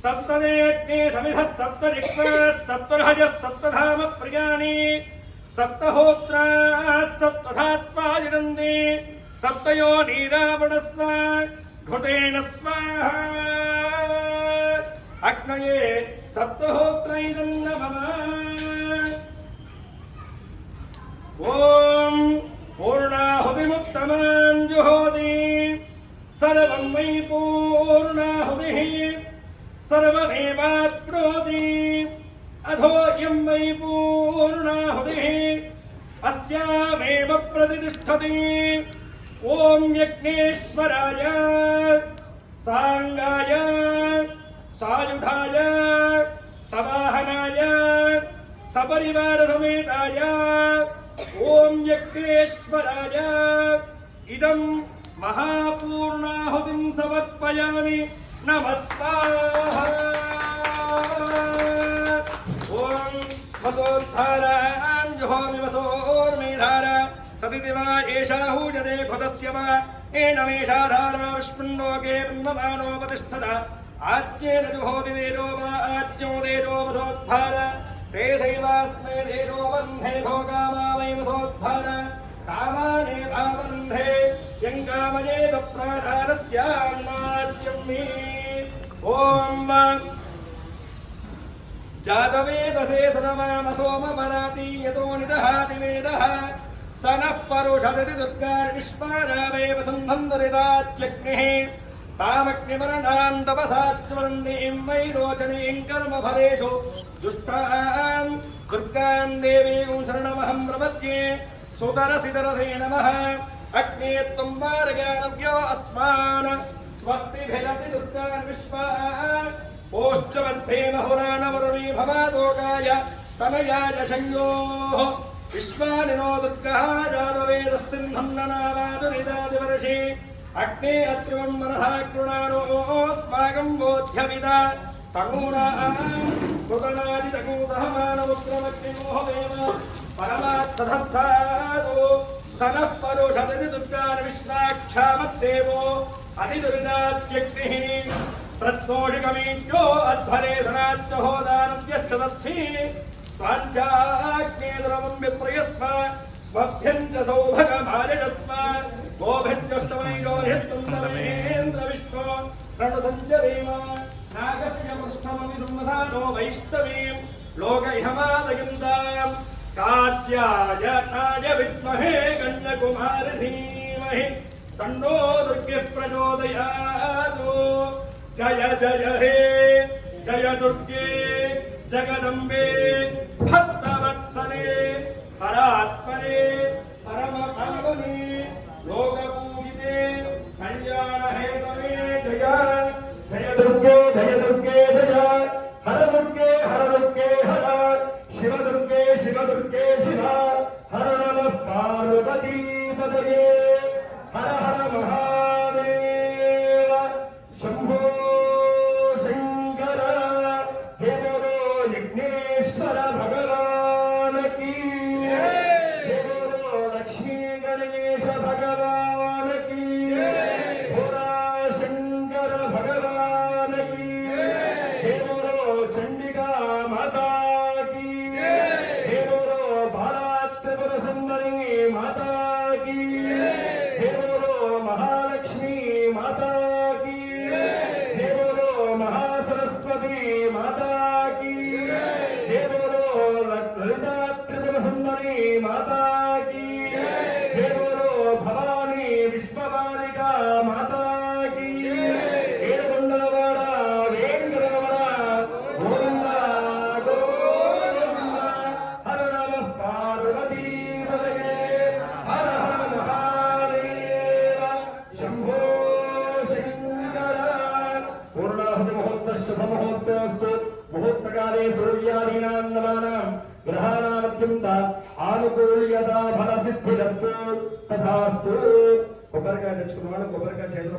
सप्तदेग्ने समिधः सप्तरिक्तः सप्तर्हजः सप्तधाम प्रियाणि सप्तहोत्राः सप्तधात्माजिनन्दे सप्तयो नीरावणस्व घृतेन स्वाहा अग्नये सप्तहोत्रैरं नमः। ॐ पूर्णाहुतिमुत्तमां जुहोति सर्वं वै पूर्णाहुतिः सर्वमेवाप्नोति अधोऽयं वै पूर्णाहुतिः अस्यामेव प्रतिष्ठति। ॐ यज्ञेश्वराय सांगाय सायुधाय सवाहनाय सपरिवार समेताय ॐ यज्ञेश्वराय इदं महापूर्णाहुतिं समर्पयामि। नमस्कार। ॐ वसोद्धारां जुहोमि वसोर्मेधार सदिति वा एषा हूयते घृतस्य वा एनमेषा धारा विष्णुलोके ब्रह्ममानोपतिष्ठत आज्येन जुहोति तेजो वा आज्यो तेजो वसोद्धार तेजैवास्मै तेजो बन्धे भोगामा वै वसोद्धार कामानेता बन्धे यङ्कामयेत प्राणानस्यान्नाद्यं मे। ॐ जातवेदसे सनमामसोमपराति यतो निदहाति वेदः स नः परुषदति दुर्गार्विश्वारावेव सम्बन्धरितात्यग्निः तामग्निवर्णां तपसाच्वरन्दीं वैरोचनीं कर्मफलेषु दुष्टां दुर्गां देवीं शरणमहं प्रपद्ये। सुतरसितरसे नमः। अग्ने त्वं वारयानव्यो अस्मान् स्वस्तिभिरति दुर्गार्विश्वा ओष्ठमध्ये महुरानवरुणी भवादोकाय तनयाय शंयोः विश्वानिनो दुर्गः जातवेदस्सिन्धं ननावादुरिदादिवर्षि अग्ने अत्रिवं मनः कृणानोऽस्माकं बोध्यविदा तनूनां कृतनादितकूतहमानमुग्रमग्निमोहदेव परमात्सधस्थादो सनः परुषदति दुर्गार्विश्वाक्षामद्देवो अधिदुरिदात्यग्निः प्रत्नोषिकमीड्यो अध्वरे सनाच्च होदानव्यश्चदत्सि स्वाञ्चाग्नेद्रवं विप्रयस्व स्वभ्यं च सौभगमालिडस्व गोभिर्जष्टमैरोहित्तुन्दमेन्द्र विष्णो रणसञ्जरेम नागस्य पृष्ठमपि संवधानो वैष्णवीं लोकैहमादयन्तां कात्यायनाय विद्महे कन्याकुमारी धीमहि तन्नो दुर्गे प्रचोदयात्। जय जय हे जय दुर्गे जगदम्बे भक्तवत्सले परात्परे परमपावने लोकपूजिते कल्याणहेतवे जय जय दुर्गे जय दुर्गे जय हर दुर्गे हर शिव दुर्गे शिव हर नमः पार्वती पदये हर हर महादेव शंभो शंकर हे बोलो यज्ञेश्वर भगवान की हे बोलो लक्ष्मी गणेश भगवान की भोला शंकर भगवान की हे बोलो चंडिका माता की हे बोलो बाला त्रिपुर सुंदरी माता की हे बोलो महालक्ष्मी माता की हे बोलो महासरस्वती माता की हे बोलो ललिता त्रिपुर सुंदरी माता की हे बोलो भवानी विश्वमालिका माता की ఏడుకొండలవాడ వేంకటరమణ గోవింద గోవింద హర నమః పార్వతీ పదయే హర హర మహాదేవ శంభో శంకర। పూర్ణాహుతి ముహూర్త శుభ ముహూర్తోస్తు ముహూర్తకాలే సూర్యాదీనాం నవానాం గ్రహాణామత్యంత ఆనుకూల్యతా ఫల సిద్ధిరస్తు తథాస్తు। కొబ్బరికాయ తెచ్చుకున్నవాడు కొబ్బరికాయ చేతులు